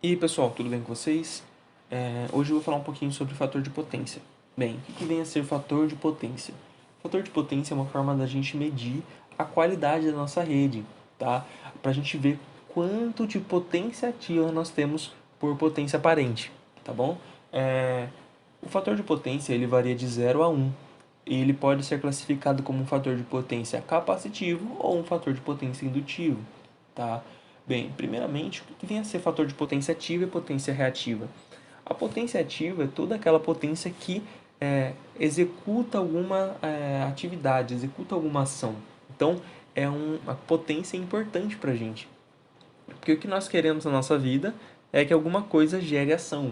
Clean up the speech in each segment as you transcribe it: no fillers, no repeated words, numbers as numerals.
E aí, pessoal, tudo bem com vocês? Hoje eu vou falar um pouquinho sobre fator de potência. Bem, o que vem a ser fator de potência? Fator de potência é uma forma da gente medir a qualidade da nossa rede, tá? Para a gente ver quanto de potência ativa nós temos por potência aparente, tá bom? O fator de potência ele varia de 0 a 1. E ele pode ser classificado como um fator de potência capacitivo ou um fator de potência indutivo, tá? Bem, primeiramente, o que vem a ser fator de potência ativa e potência reativa? A potência ativa é toda aquela potência que executa alguma atividade, executa alguma ação. Então, é uma potência importante para a gente. Porque o que nós queremos na nossa vida é que alguma coisa gere ação.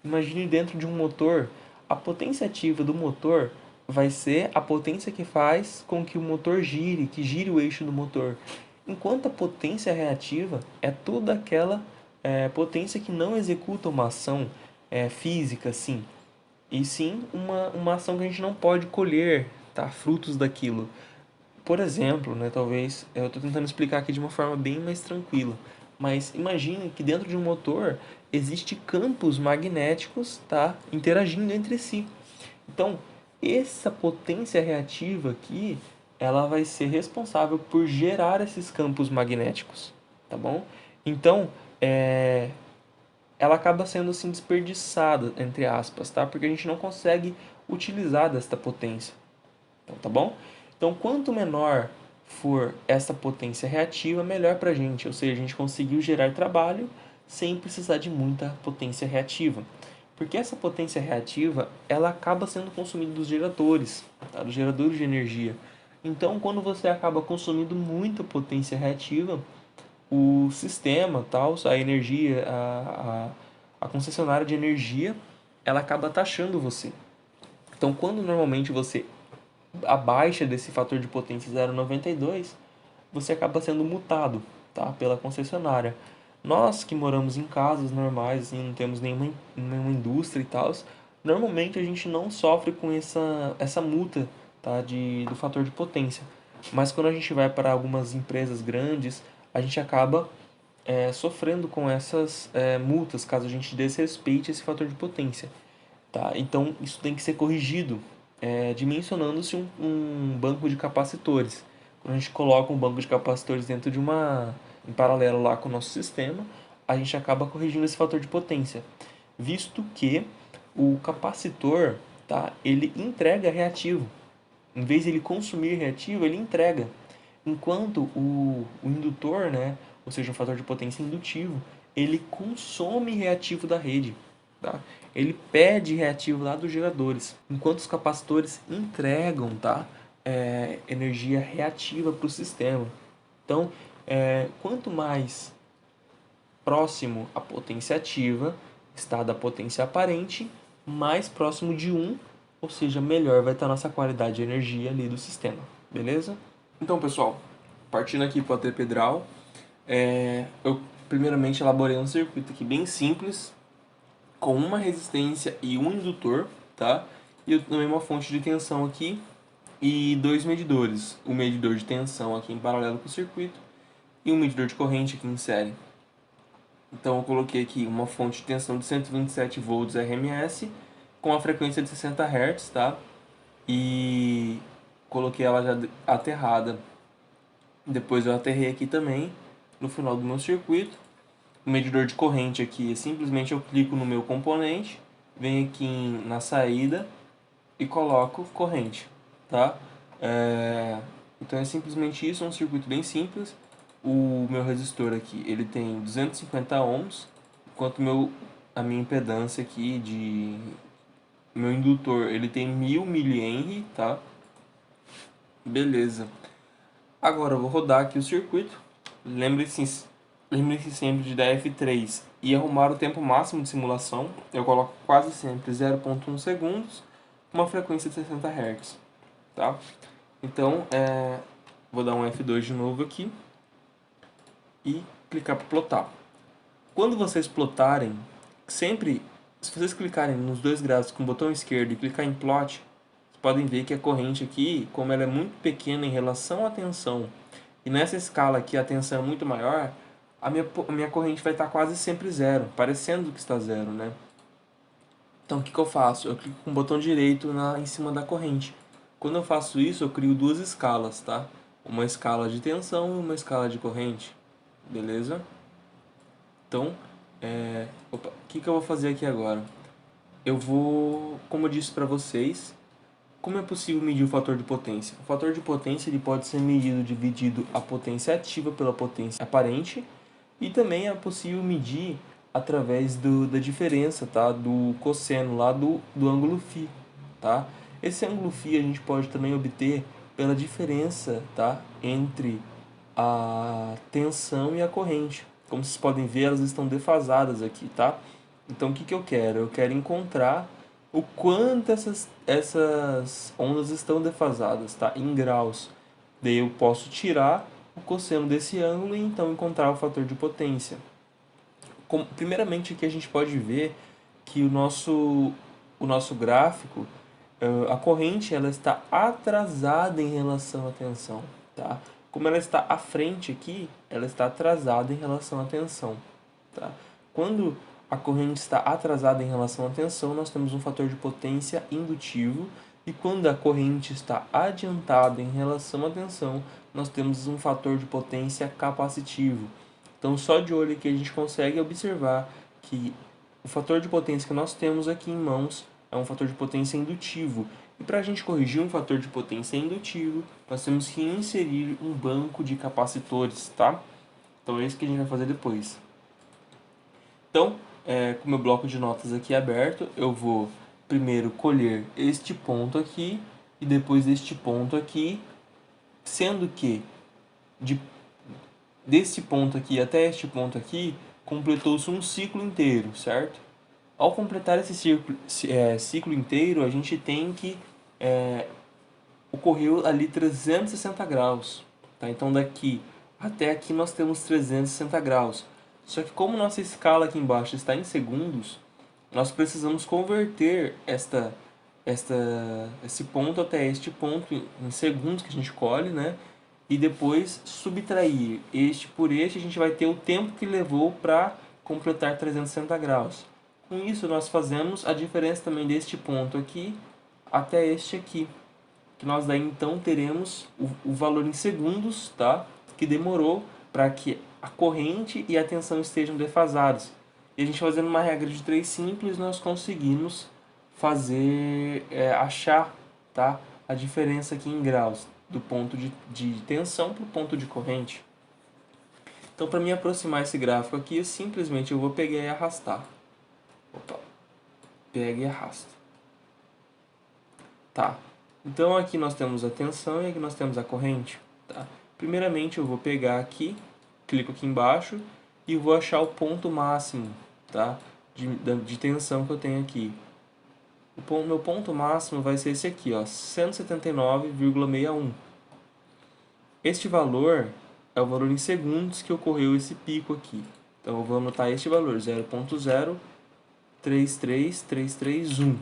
Imagine dentro de um motor, a potência ativa do motor vai ser a potência que faz com que o motor gire, que gire o eixo do motor. Enquanto a potência reativa é toda aquela potência que não executa uma ação física, assim, e sim uma ação que a gente não pode colher, tá, frutos daquilo. Por exemplo, né, talvez, eu estou tentando explicar aqui de uma forma bem mais tranquila, mas imagine que dentro de um motor existe campos magnéticos, tá, interagindo entre si. Então, essa potência reativa aqui, ela vai ser responsável por gerar esses campos magnéticos, tá bom? Então, ela acaba sendo assim desperdiçada, entre aspas, tá? Porque a gente não consegue utilizar desta potência. Então, tá bom? Então, quanto menor for essa potência reativa, melhor para a gente. Ou seja, a gente conseguiu gerar trabalho sem precisar de muita potência reativa. Porque essa potência reativa, ela acaba sendo consumida dos geradores, tá? Dos geradores de energia. Então, quando você acaba consumindo muita potência reativa, o sistema, tal, a energia, a concessionária de energia, ela acaba taxando você. Então, quando normalmente você abaixa desse fator de potência 0,92, você acaba sendo multado, tá, pela concessionária. Nós que moramos em casas normais, assim, não temos nenhuma indústria e tal, normalmente a gente não sofre com essa multa, tá, do fator de potência. Mas quando a gente vai para algumas empresas grandes, a gente acaba sofrendo com essas multas, caso a gente desrespeite esse fator de potência. Tá? Então, isso tem que ser corrigido, dimensionando-se um banco de capacitores. Quando a gente coloca um banco de capacitores dentro de em paralelo lá com o nosso sistema, a gente acaba corrigindo esse fator de potência, visto que o capacitor, tá, ele entrega reativo. Em vez de ele consumir reativo, ele entrega. Enquanto o indutor, né, ou seja, um fator de potência indutivo, ele consome reativo da rede. Tá? Ele pede reativo lá dos geradores, enquanto os capacitores entregam, tá, energia reativa para o sistema. Então, quanto mais próximo a potência ativa está da potência aparente, mais próximo de 1, ou seja, melhor vai estar a nossa qualidade de energia ali do sistema, beleza? Então, pessoal, partindo aqui para o AT Pedral, eu primeiramente elaborei um circuito aqui bem simples, com uma resistência e um indutor, tá? E eu tomei uma fonte de tensão aqui e dois medidores. O medidor de tensão aqui em paralelo com o circuito e um medidor de corrente aqui em série. Então eu coloquei aqui uma fonte de tensão de 127 volts RMS com a frequência de 60 Hz, tá? E coloquei ela já aterrada. Depois eu aterrei aqui também no final do meu circuito. O medidor de corrente aqui, simplesmente eu clico no meu componente, venho aqui na saída e coloco corrente, tá? Então é simplesmente isso, é um circuito bem simples. O meu resistor aqui, ele tem 250 ohms, enquanto a minha impedância aqui meu indutor, ele tem 1000 mH, tá? Beleza. Agora eu vou rodar aqui o circuito. Lembre-se sempre de dar F3 e arrumar o tempo máximo de simulação. Eu coloco quase sempre 0,1 segundos, uma frequência de 60 Hz. Tá? Então, vou dar um F2 de novo aqui e clicar para plotar. Quando vocês plotarem, sempre, se vocês clicarem nos dois gráficos com o botão esquerdo e clicar em plot, vocês podem ver que a corrente aqui, como ela é muito pequena em relação à tensão, e nessa escala aqui a tensão é muito maior, a minha corrente vai estar quase sempre zero, parecendo que está zero, né? Então o que eu faço? Eu clico com o botão direito em cima da corrente. Quando eu faço isso, eu crio duas escalas, tá? Uma escala de tensão e uma escala de corrente, beleza? Então, o que eu vou fazer aqui agora? Eu vou, como eu disse para vocês, como é possível medir o fator de potência? O fator de potência ele pode ser medido dividido a potência ativa pela potência aparente, e também é possível medir através da diferença, tá? Do cosseno lá do ângulo φ, tá? Esse ângulo φ a gente pode também obter pela diferença, tá? Entre a tensão e a corrente. Como vocês podem ver, elas estão defasadas aqui, tá? Então o que eu quero? Eu quero encontrar o quanto essas ondas estão defasadas, tá? Em graus. Daí eu posso tirar o cosseno desse ângulo e então encontrar o fator de potência. Primeiramente aqui a gente pode ver que o nosso gráfico, a corrente ela está atrasada em relação à tensão, tá? Como ela está à frente aqui, ela está atrasada em relação à tensão, tá? Quando a corrente está atrasada em relação à tensão, nós temos um fator de potência indutivo, e quando a corrente está adiantada em relação à tensão, nós temos um fator de potência capacitivo. Então, só de olho aqui a gente consegue observar que o fator de potência que nós temos aqui em mãos é um fator de potência indutivo. E para a gente corrigir um fator de potência indutivo, nós temos que inserir um banco de capacitores, tá? Então é isso que a gente vai fazer depois. Então, com o meu bloco de notas aqui aberto, eu vou primeiro colher este ponto aqui e depois este ponto aqui, sendo que deste ponto aqui até este ponto aqui, completou-se um ciclo inteiro, certo? Ao completar esse ciclo inteiro, a gente tem que ocorreu ali 360 graus. Tá? Então daqui até aqui nós temos 360 graus. Só que como nossa escala aqui embaixo está em segundos, nós precisamos converter esse ponto até este ponto em segundos que a gente colhe, né? E depois subtrair este por este, a gente vai ter o tempo que levou para completar 360 graus. Com isso, nós fazemos a diferença também deste ponto aqui até este aqui, que nós daí então teremos o valor em segundos, tá? Que demorou para que a corrente e a tensão estejam defasados. E a gente fazendo uma regra de 3 simples, nós conseguimos achar, tá? A diferença aqui em graus do ponto de tensão para o ponto de corrente. Então, para me aproximar esse gráfico aqui, eu vou pegar e arrastar. Opa, pega e arrasta. Tá. Então aqui nós temos a tensão e aqui nós temos a corrente. Tá? Primeiramente eu vou pegar aqui, clico aqui embaixo e vou achar o ponto máximo, tá? de tensão que eu tenho aqui. Meu ponto máximo vai ser esse aqui, ó, 179,61. Este valor é o valor em segundos que ocorreu esse pico aqui. Então eu vou anotar este valor, 0.033331.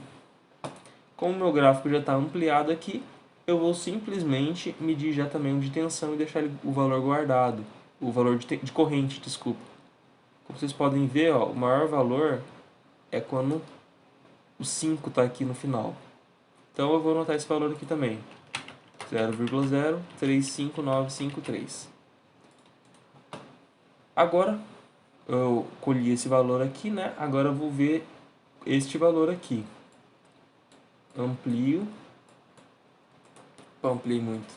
Como o meu gráfico já está ampliado aqui, eu vou simplesmente medir já também o de tensão e deixar o valor guardado. O valor de corrente, desculpa. Como vocês podem ver, ó, o maior valor é quando o 5 está aqui no final. Então eu vou anotar esse valor aqui também. 0,035953. Agora, eu colhi esse valor aqui, né? Agora eu vou ver este valor aqui. Amplio. Ampliei muito.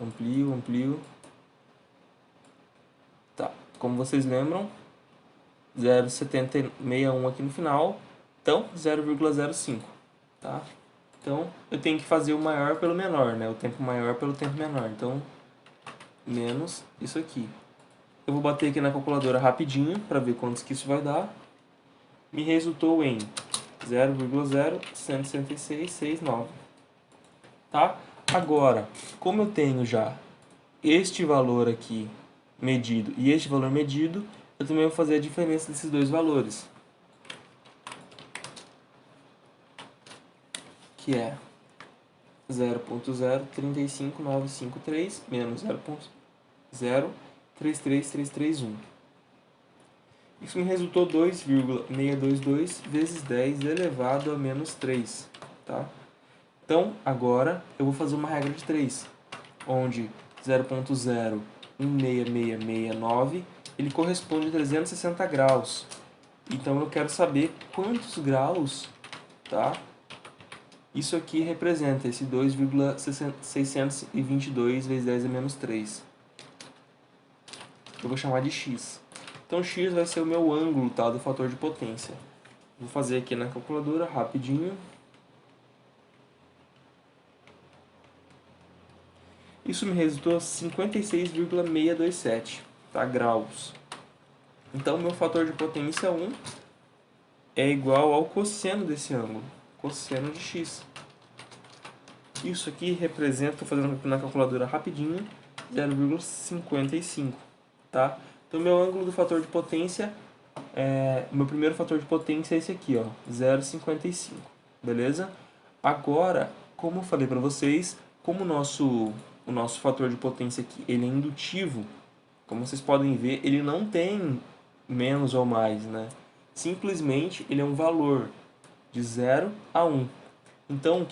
Amplio. Tá. Como vocês lembram, 0,761 aqui no final. Então, 0,05. Tá? Então, eu tenho que fazer o maior pelo menor, né? O tempo maior pelo tempo menor. Então, menos isso aqui. Eu vou bater aqui na calculadora rapidinho para ver quantos que isso vai dar. Me resultou em 0,016669. Tá? Agora, como eu tenho já este valor aqui medido e este valor medido, eu também vou fazer a diferença desses dois valores, que é 0,035953 menos 0,0 33331. Isso me resultou 2,622 vezes 10 elevado a menos 3, tá? Então, agora eu vou fazer uma regra de 3, onde 0.016669 ele corresponde a 360 graus. Então eu quero saber quantos graus, tá? Isso aqui representa esse 2,622 vezes 10 a menos 3. Eu vou chamar de x. Então x vai ser o meu ângulo, tá, do fator de potência. Vou fazer aqui na calculadora rapidinho. Isso me resultou 56,627, tá, graus. Então meu fator de potência 1 é igual ao cosseno desse ângulo, cosseno de x. Isso aqui representa, estou fazendo aqui na calculadora rapidinho, 0,55, tá? Então meu ângulo do fator de potência, meu primeiro fator de potência é esse aqui, ó, 0,55, beleza? Agora, como eu falei para vocês, como o nosso fator de potência aqui, ele é indutivo, como vocês podem ver, ele não tem menos ou mais, né? Simplesmente ele é um valor de 0 a 1. Então,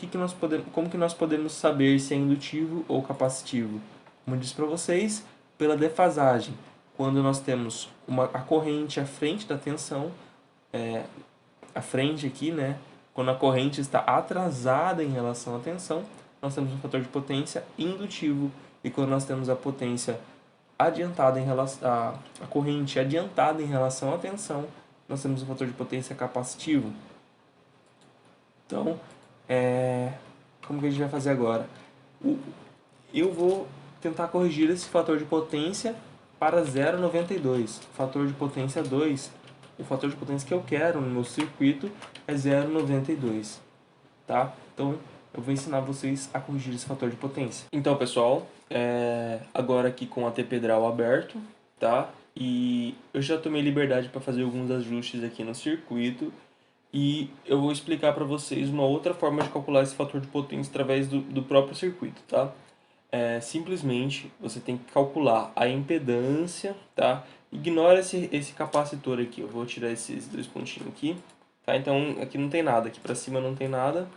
como que nós podemos saber se é indutivo ou capacitivo? Como eu disse para vocês, pela defasagem. Quando nós temos a corrente à frente da tensão, à frente aqui, né? Quando a corrente está atrasada em relação à tensão, nós temos um fator de potência indutivo. E quando nós temos a potência adiantada em relação a corrente adiantada em relação à tensão, nós temos um fator de potência capacitivo. Então, como que a gente vai fazer agora? Eu vou tentar corrigir esse fator de potência para 0,92. Fator de potência 2. O fator de potência que eu quero no meu circuito é 0,92. Tá? Então, eu vou ensinar vocês a corrigir esse fator de potência. Então, pessoal, agora aqui com a T-pedral aberto, tá? E eu já tomei liberdade para fazer alguns ajustes aqui no circuito. E eu vou explicar para vocês uma outra forma de calcular esse fator de potência através do próprio circuito, tá? Simplesmente você tem que calcular a impedância, tá? Ignora esse capacitor aqui, eu vou tirar esses dois pontinhos aqui, tá? Então aqui não tem nada, aqui para cima não tem nada,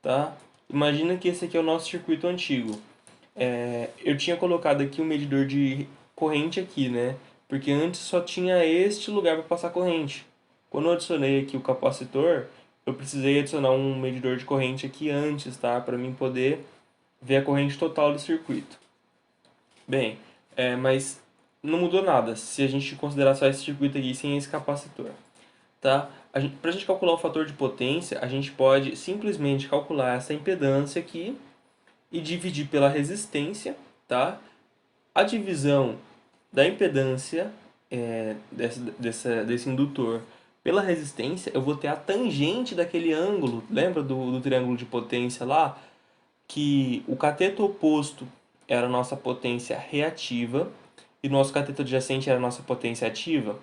tá? Imagina que esse aqui é o nosso circuito antigo. Eu tinha colocado aqui um medidor de corrente aqui, né? Porque antes só tinha este lugar para passar corrente. Quando eu adicionei aqui o capacitor, eu precisei adicionar um medidor de corrente aqui antes, tá? Para mim poder ver a corrente total do circuito. Bem, mas não mudou nada se a gente considerar só esse circuito aqui sem esse capacitor, tá? Para a gente calcular o fator de potência, a gente pode simplesmente calcular essa impedância aqui e dividir pela resistência, tá? A divisão da impedância desse indutor pela resistência, eu vou ter a tangente daquele ângulo. Lembra do triângulo de potência lá? Que o cateto oposto era a nossa potência reativa e o nosso cateto adjacente era a nossa potência ativa.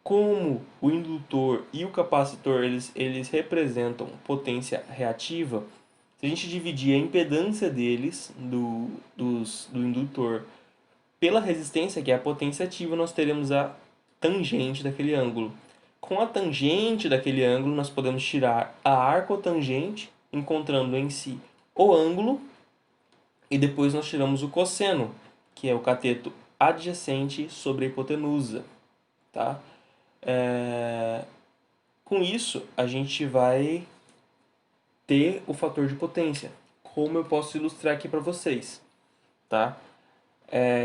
Como o indutor e o capacitor eles representam potência reativa, se a gente dividir a impedância deles, do indutor, pela resistência, que é a potência ativa, nós teremos a tangente daquele ângulo. Com a tangente daquele ângulo, nós podemos tirar a arcotangente, encontrando em si o ângulo, e depois nós tiramos o cosseno, que é o cateto adjacente sobre a hipotenusa. Tá? Com isso, a gente vai ter o fator de potência, como eu posso ilustrar aqui para vocês. Tá?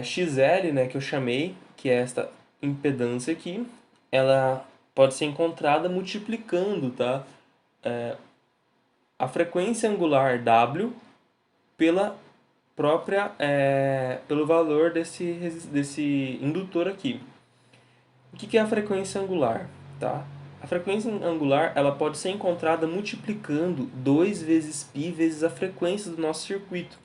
XL, né, que eu chamei, que é esta impedância aqui, ela pode ser encontrada multiplicando, tá? A frequência angular W pela própria, pelo valor desse indutor aqui. O que é a frequência angular? Tá? A frequência angular ela pode ser encontrada multiplicando 2 vezes π vezes a frequência do nosso circuito.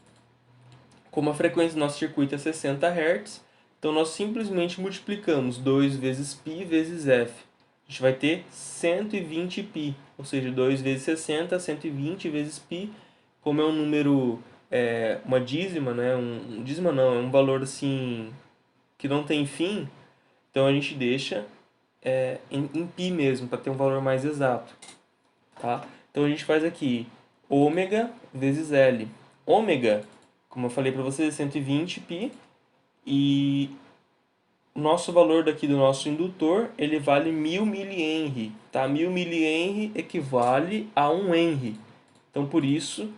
Como a frequência do nosso circuito é 60 Hz, então nós simplesmente multiplicamos 2 vezes π vezes f. A gente vai ter 120 π, ou seja, 2 vezes 60, 120 vezes π. Como é um número, uma dízima, né? Dízima não, é um valor assim que não tem fim, então a gente deixa em π mesmo, para ter um valor mais exato. Tá? Então a gente faz aqui ômega vezes L. Ômega, como eu falei para vocês, é 120 π, e o nosso valor daqui do nosso indutor, ele vale 1000 mH, tá? 1000 mH equivale a 1 Henry. Então por isso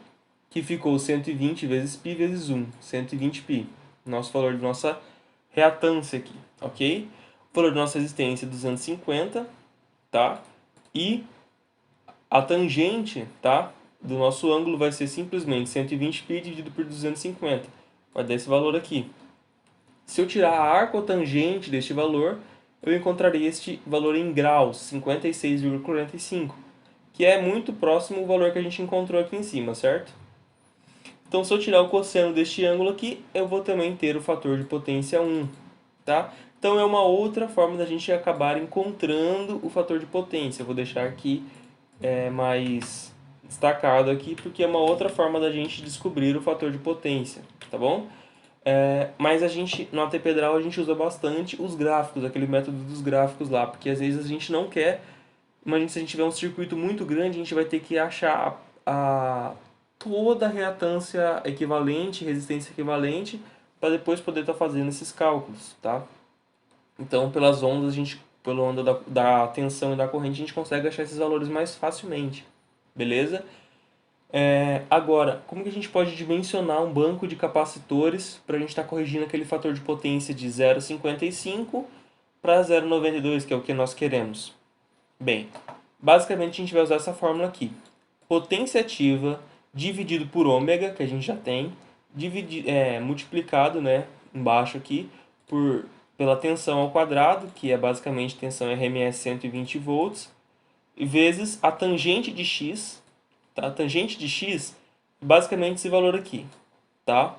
que ficou 120 vezes π vezes 1, 120 π. Nosso valor de nossa reatância aqui, ok? O valor da nossa resistência é 250, tá? E a tangente, tá, do nosso ângulo vai ser simplesmente 120π dividido por 250. Vai dar esse valor aqui. Se eu tirar a arcotangente deste valor, eu encontrarei este valor em graus, 56,45, que é muito próximo ao valor que a gente encontrou aqui em cima, certo? Então, se eu tirar o cosseno deste ângulo aqui, eu vou também ter o fator de potência 1, tá? Então, é uma outra forma da gente acabar encontrando o fator de potência. Eu vou deixar aqui mais destacado aqui, porque é uma outra forma da gente descobrir o fator de potência, tá bom? Mas a gente, no ATPedral, a gente usa bastante os gráficos, aquele método dos gráficos lá, porque às vezes a gente não quer. Imagina se a gente tiver um circuito muito grande, a gente vai ter que achar toda a reatância equivalente, resistência equivalente, para depois poder estar fazendo esses cálculos, tá? Então, pelas ondas, pela onda da tensão e da corrente, a gente consegue achar esses valores mais facilmente, beleza? Agora, como que a gente pode dimensionar um banco de capacitores para a gente estar corrigindo aquele fator de potência de 0,55 para 0,92, que é o que nós queremos? Bem, basicamente a gente vai usar essa fórmula aqui. Potência ativa dividido por ômega, que a gente já tem, multiplicado, né, embaixo aqui, pela tensão ao quadrado, que é basicamente tensão RMS 120 volts, vezes a tangente de x, tá? A tangente de x, basicamente esse valor aqui, tá?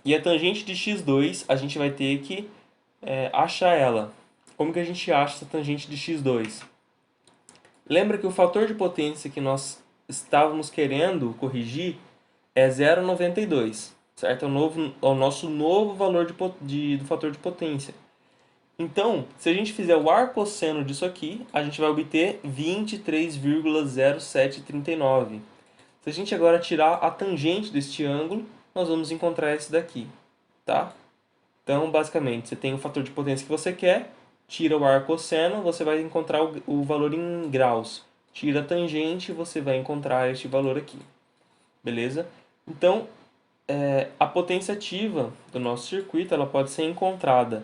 E a tangente de x2, a gente vai ter que achar ela. Como que a gente acha essa tangente de x2? Lembra que o fator de potência que nós estávamos querendo corrigir é 0,92, certo? É o nosso novo valor do fator de potência. Então, se a gente fizer o arcosseno disso aqui, a gente vai obter 23,0739. Se a gente agora tirar a tangente deste ângulo, nós vamos encontrar esse daqui, tá? Então, basicamente, você tem o fator de potência que você quer, tira o arcosseno, você vai encontrar o valor em graus. Tira a tangente, você vai encontrar este valor aqui, beleza? Então, a potência ativa do nosso circuito, ela pode ser encontrada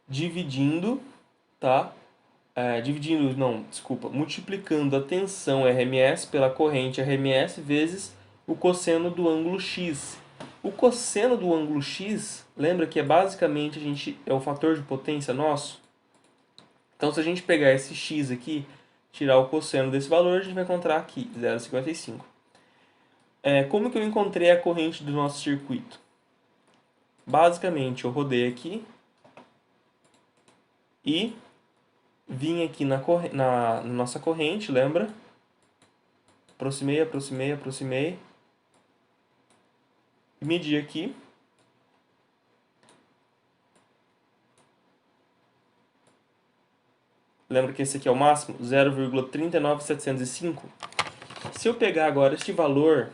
dividindo, tá? Multiplicando a tensão RMS pela corrente RMS vezes o cosseno do ângulo x. O cosseno do ângulo x, lembra que basicamente é o fator de potência nosso? Então, se a gente pegar esse x aqui, tirar o cosseno desse valor, a gente vai encontrar aqui 0,55. Como que eu encontrei a corrente do nosso circuito? Basicamente, eu rodei aqui e vim aqui na nossa corrente, lembra? Aproximei. E medi aqui. Lembra que esse aqui é o máximo? 0,39705. Se eu pegar agora este valor,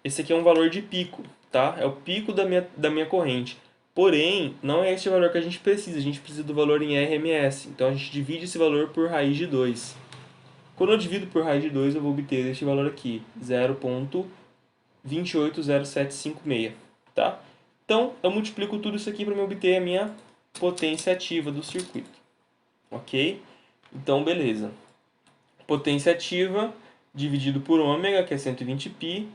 esse aqui é um valor de pico, tá? É o pico da minha corrente. Porém, não é este valor que a gente precisa do valor em RMS. Então a gente divide esse valor por raiz de 2. Quando eu divido por raiz de 2, eu vou obter este valor aqui, 0,280756, tá? Então, eu multiplico tudo isso aqui para me obter a minha potência ativa do circuito, ok? Então, beleza. Potência ativa dividido por ômega, que é 120π,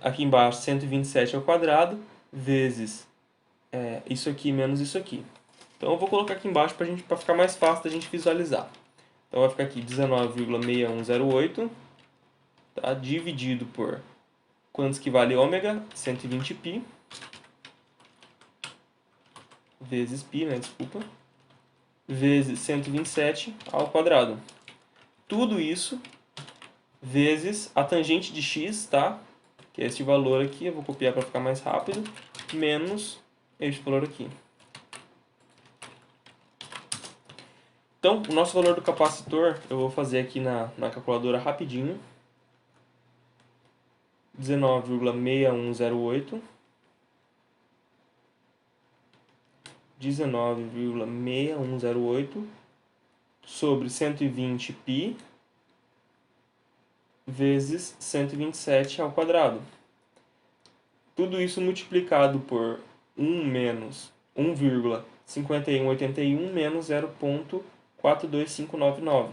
aqui embaixo 127 ao quadrado, vezes isso aqui menos isso aqui. Então, eu vou colocar aqui embaixo para ficar mais fácil da gente visualizar. Então, vai ficar aqui 19,6108, tá? Dividido por quantos que vale ômega? 120π, vezes π, né? Desculpa. Vezes 127 ao quadrado. Tudo isso vezes a tangente de x, tá? Que é esse valor aqui, eu vou copiar para ficar mais rápido, menos este valor aqui. Então, o nosso valor do capacitor, eu vou fazer aqui na calculadora rapidinho. 19,6108. 19,6108 sobre 120π vezes 127 ao quadrado. Tudo isso multiplicado por 1 menos 1,5181 menos 0,42599.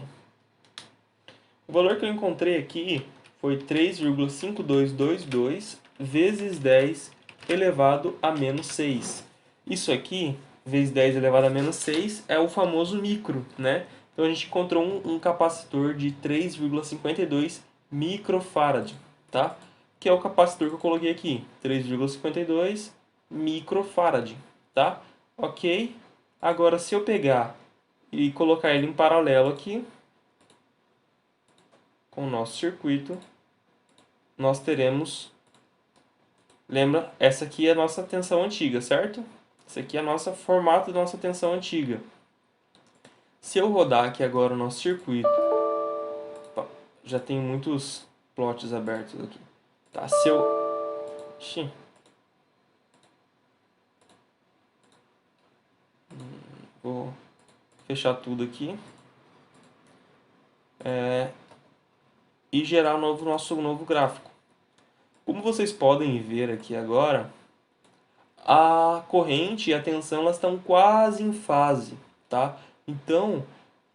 O valor que eu encontrei aqui foi 3,5222 vezes 10 elevado a menos 6. Isso aqui, vezes 10 elevado a menos 6, é o famoso micro, né? Então a gente encontrou um capacitor de 3,52 microfarad, tá? Que é o capacitor que eu coloquei aqui, 3,52 microfarad, tá? Ok? Agora, se eu pegar e colocar ele em paralelo aqui com o nosso circuito, nós teremos... Lembra? Essa aqui é a nossa tensão antiga, certo? Esse aqui é o nosso formato da nossa tensão antiga. Se eu rodar aqui agora o nosso circuito... Opa, já tem muitos plots abertos aqui. Tá, se eu... Ixi. Vou fechar tudo aqui. E gerar nosso novo gráfico. Como vocês podem ver aqui agora, a corrente e a tensão elas estão quase em fase, tá? Então,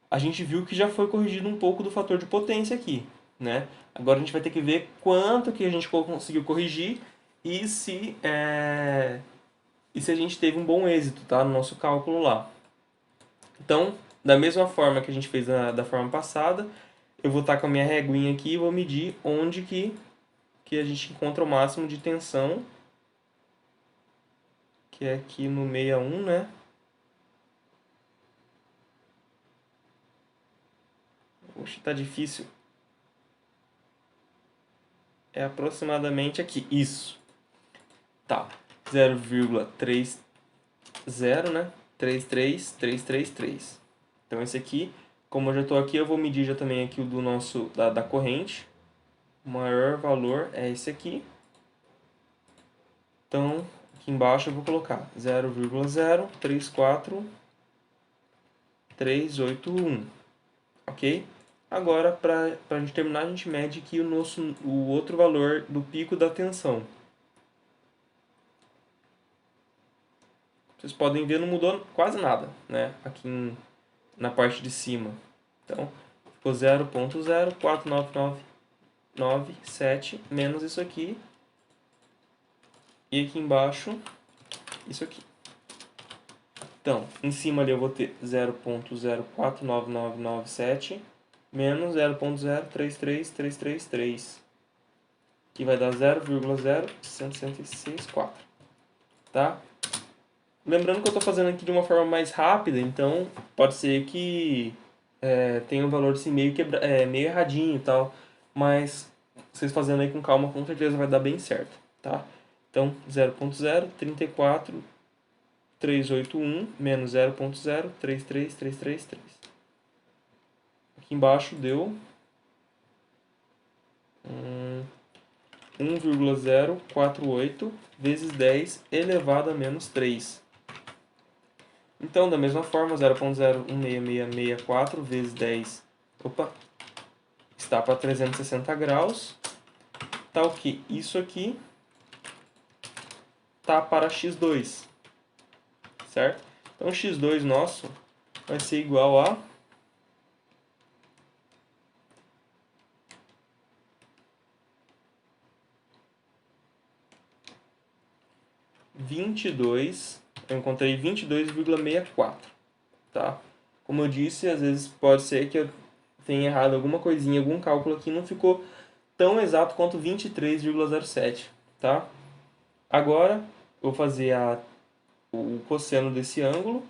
a gente viu que já foi corrigido um pouco do fator de potência aqui, né? Agora a gente vai ter que ver quanto que a gente conseguiu corrigir e se a gente teve um bom êxito, tá? No nosso cálculo lá. Então, da mesma forma que a gente fez da forma passada, eu vou estar com a minha reguinha aqui e vou medir onde que a gente encontra o máximo de tensão, que é aqui no 61, né? Poxa, tá difícil. É aproximadamente aqui, isso. Tá, 0,30, né? 33333. Então esse aqui, como eu já estou aqui, eu vou medir já também aqui o do nosso da corrente. O maior valor é esse aqui. Então, aqui embaixo eu vou colocar 0,034381, ok? Agora, para a gente terminar, a gente mede aqui o outro valor do pico da tensão. Vocês podem ver, não mudou quase nada, né? Aqui na parte de cima. Então, ficou 0,04997 menos isso aqui. E aqui embaixo, isso aqui. Então, em cima ali eu vou ter 0,049997 menos 0,033333, que vai dar 0,0664, tá? Lembrando que eu estou fazendo aqui de uma forma mais rápida, então pode ser que tenha um valor assim, meio erradinho e tal, mas vocês fazendo aí com calma, com certeza vai dar bem certo, tá? Então, 0,038381 menos 0,033333. Aqui embaixo deu 1,048 vezes 10 elevado a menos 3. Então, da mesma forma, 0,016664 vezes 10 está para 360 graus. Tá o que? Isso aqui tá para x2, certo? Então, x2 nosso vai ser igual a 22. Eu encontrei 22,64, tá? Como eu disse, às vezes pode ser que eu tenha errado alguma coisinha, algum cálculo aqui não ficou tão exato quanto 23,07, tá? Agora, eu vou fazer o cosseno desse ângulo.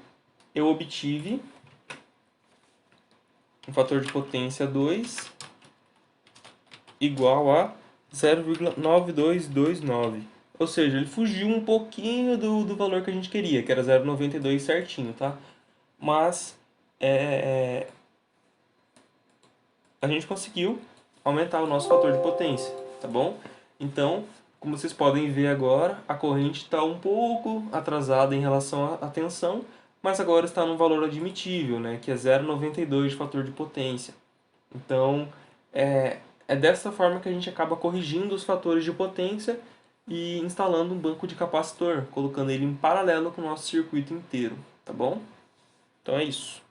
Eu obtive um fator de potência 2 igual a 0,9229, Ou seja, ele fugiu um pouquinho do valor que a gente queria, que era 0,92 certinho, tá? Mas é, a gente conseguiu aumentar o nosso fator de potência, tá bom? Então, como vocês podem ver agora, a corrente está um pouco atrasada em relação à tensão, mas agora está num valor admitível, né? Que é 0,92 de fator de potência. Então, é dessa forma que a gente acaba corrigindo os fatores de potência e instalando um banco de capacitor, colocando ele em paralelo com o nosso circuito inteiro, tá bom? Então é isso.